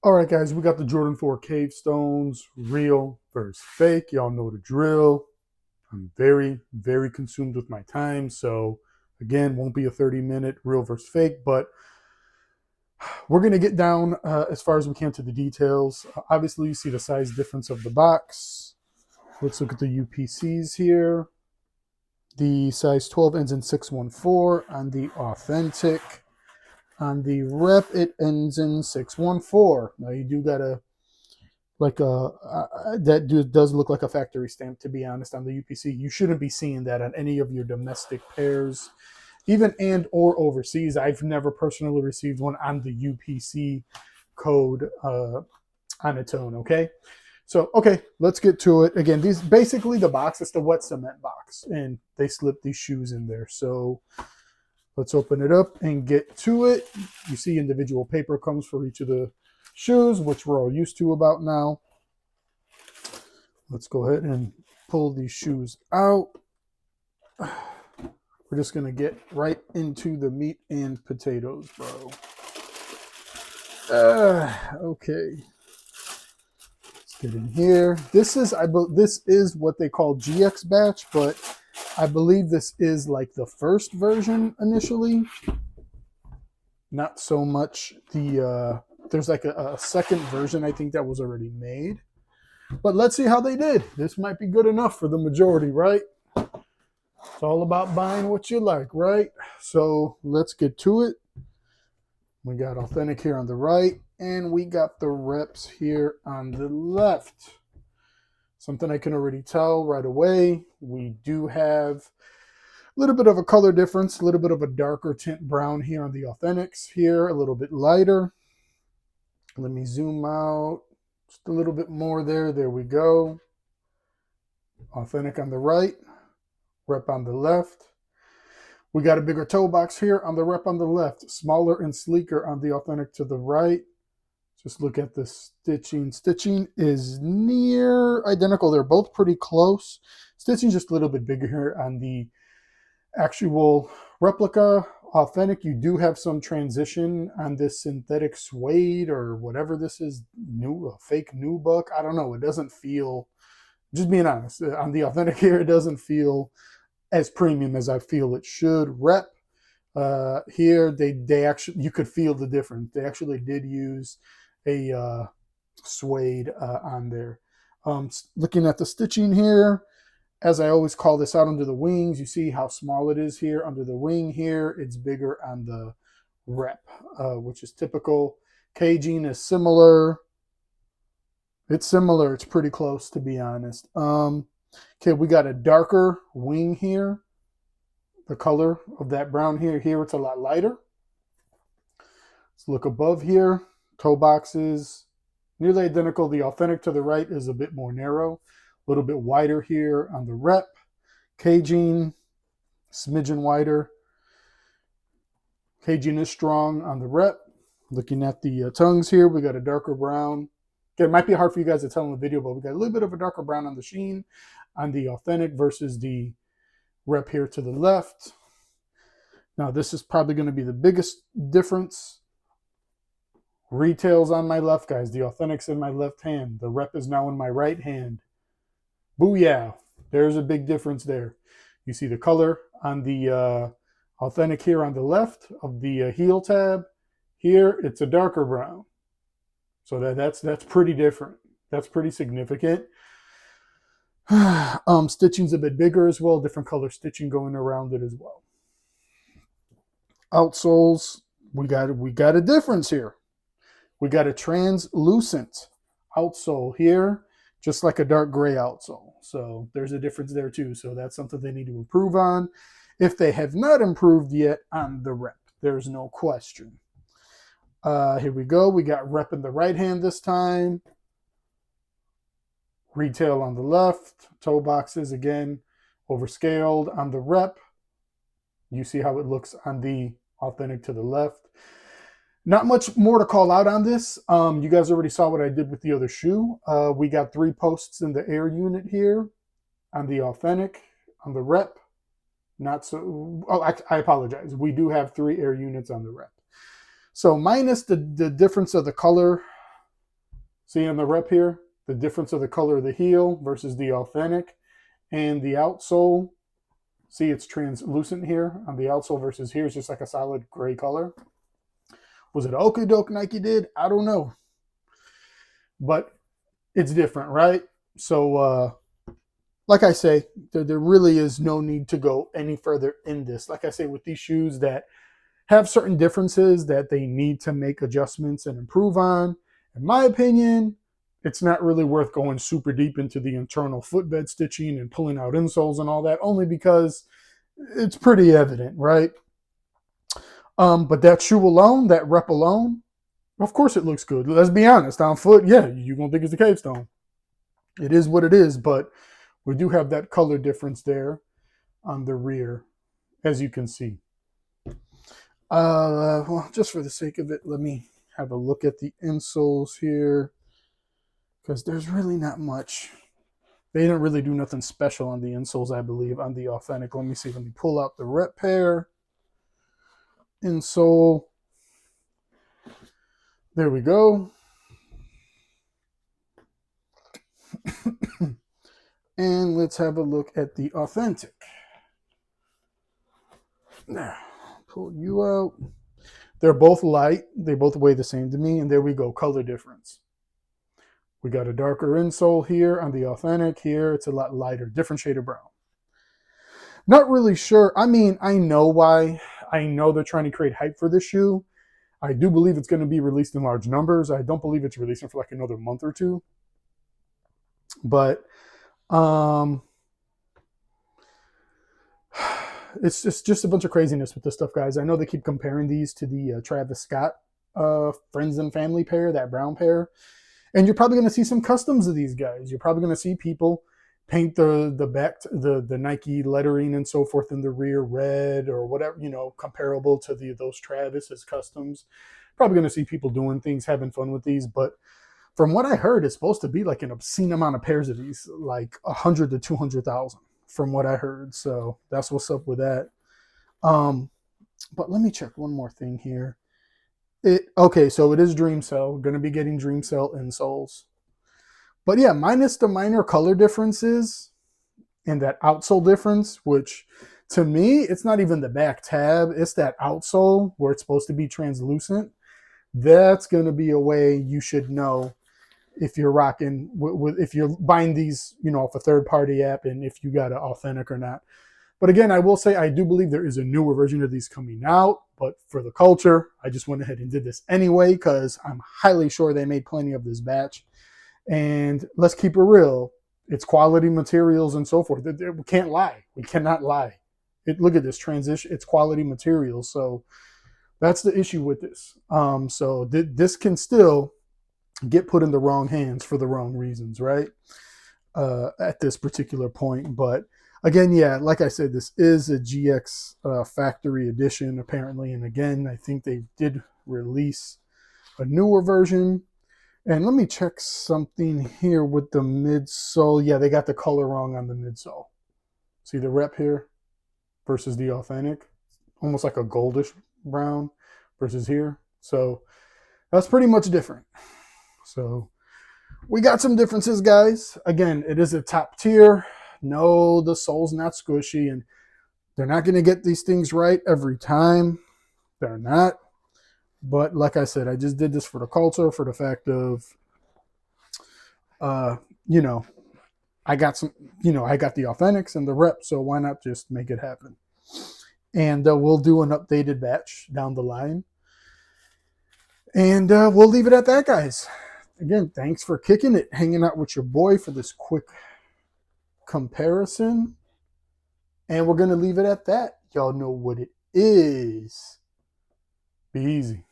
All right, guys, we got the Jordan 4 Cave Stones, real versus fake. Y'all know the drill. I'm very, very consumed with my time. So, again, won't be a 30-minute real versus fake, but we're going to get down as far as we can to the details. Obviously, you see the size difference of the box. Let's look at the UPCs here. The size 12 ends in 614 on the authentic. On the rep, it ends in 614. Now, you do got to like that does look like a factory stamp, to be honest. On the UPC, you shouldn't be seeing that on any of your domestic pairs, even and or overseas. I've never personally received one on the UPC code on its own. Okay, so okay, let's get to it. Again, these basically the box is the wet cement box, and they slipped these shoes in there. So let's open it up and get to it. You see individual paper comes for each of the shoes, which we're all used to about now. Let's go ahead and pull these shoes out. We're just going to get right into the meat and potatoes, bro. Okay. Let's get in here. This is what they call GX batch, but I believe this is like the first version initially. Not so much the there's like a second version I think that was already made. But let's see how they did. This might be good enough for the majority, right? It's all about buying what you like, right? So let's get to it. We got authentic here on the right, and we got the reps here on the left. Something I can already tell right away. We do have a little bit of a color difference, a little bit of a darker tint brown here on the authentics here, a little bit lighter. Let me zoom out just a little bit more there. There we go. Authentic on the right, rep on the left. We got a bigger toe box here on the rep on the left, smaller and sleeker on the authentic to the right. Just look at the stitching. Stitching is near identical. They're both pretty close. Stitching just a little bit bigger here on the actual replica. Authentic, you do have some transition on this synthetic suede or whatever this is, new, a fake nubuck. I don't know. It doesn't feel, just being honest, on the authentic here, it doesn't feel as premium as I feel it should. Rep here, they actually, you could feel the difference. They actually did use a suede on there. Looking at the stitching here, as I always call this out under the wings, you see how small it is here under the wing here. It's bigger on the rep, which is typical. Caging is similar. It's similar. It's pretty close, to be honest. Okay, we got a darker wing here. The color of that brown here. Here it's a lot lighter. Let's look above here. Toe boxes, nearly identical. The authentic to the right is a bit more narrow. A little bit wider here on the rep. Caging, smidgen wider. Caging is strong on the rep. Looking at the tongues here, we got a darker brown. Okay, it might be hard for you guys to tell in the video, but we got a little bit of a darker brown on the sheen on the authentic versus the rep here to the left. Now, this is probably going to be the biggest difference. Retail's on my left, guys. The authentic's in my left hand. The rep is now in my right hand. Booyah. There's a big difference there. You see the color on the authentic here on the left of the heel tab. Here, it's a darker brown. So that's pretty different. That's pretty significant. Stitching's a bit bigger as well. Different color stitching going around it as well. Outsoles, we got a difference here. We got a translucent outsole here, just like a dark gray outsole. So there's a difference there too. So that's something they need to improve on. If they have not improved yet on the rep, there's no question. Here we go. We got rep in the right hand this time. Retail on the left. Toe boxes, again, overscaled on the rep. You see how it looks on the authentic to the left. Not much more to call out on this. You guys already saw what I did with the other shoe. We got 3 posts in the air unit here on the authentic, on the rep. Not so, oh, I apologize. We do have 3 air units on the rep. So minus the difference of the color See on the rep here, the difference of the color of the heel versus the authentic, and the outsole. See, it's translucent here on the outsole versus here. It's just like a solid gray color. Was it okie doke Nike did? I don't know. But it's different, right? So, like I say, there really is no need to go any further in this. Like I say, with these shoes that have certain differences that they need to make adjustments and improve on, in my opinion, it's not really worth going super deep into the internal footbed stitching and pulling out insoles and all that, only because it's pretty evident, right? But that shoe alone, that rep alone, of course it looks good. Let's be honest. On foot, yeah, you're going to think it's the Cave Stone. It is what it is, but we do have that color difference there on the rear, as you can see. Well, just for the sake of it, let me have a look at the insoles here, because there's really not much. They didn't really do nothing special on the insoles, I believe, on the authentic. Let me see. Let me pull out the rep pair. Insole. There we go. And let's have a look at the authentic. There. Pull you out. They're both light. They both weigh the same to me. And there we go. Color difference. We got a darker insole here on the authentic. Here, it's a lot lighter. Different shade of brown. Not really sure. I mean, I know why. I know they're trying to create hype for this shoe. I do believe it's going to be released in large numbers. I don't believe it's releasing for like another month or two. But it's just a bunch of craziness with this stuff, guys. I know they keep comparing these to the Travis Scott friends and family pair, that brown pair. And you're probably going to see some customs of these guys. You're probably going to see people paint the back, the Nike lettering and so forth in the rear red or whatever, you know, comparable to those Travis as customs. Probably going to see people doing things, having fun with these. But from what I heard, it's supposed to be like an obscene amount of pairs of these, like 100 to 200,000 from what I heard. So that's what's up with that. But let me check one more thing here. Okay, so it is Dreamcell. Going to be getting Dreamcell insoles. But yeah, minus the minor color differences and that outsole difference, which to me, it's not even the back tab. It's that outsole where it's supposed to be translucent. That's going to be a way you should know if you're rocking, if you're buying these, you know, off a third-party app and if you got an authentic or not. But again, I will say I do believe there is a newer version of these coming out. But for the culture, I just went ahead and did this anyway because I'm highly sure they made plenty of this batch. And let's keep it real. It's quality materials and so forth. We can't lie. We cannot lie. Look at this transition. It's quality materials. So that's the issue with this. So this can still get put in the wrong hands for the wrong reasons, right? At this particular point. But again, yeah, like I said, this is a GX factory edition, apparently. And again, I think they did release a newer version. And let me check something here with the midsole. Yeah, they got the color wrong on the midsole. See the rep here versus the authentic? Almost like a goldish brown versus here. So that's pretty much different. So we got some differences, guys. Again, it is a top tier. No, the sole's not squishy, and they're not going to get these things right every time. They're not. But like I said, I just did this for the culture, for the fact of, you know, I got some, you know, I got the authentics and the rep, so why not just make it happen? And we'll do an updated batch down the line. And we'll leave it at that, guys. Again, thanks for kicking it, hanging out with your boy for this quick comparison. And we're going to leave it at that. Y'all know what it is. Be easy.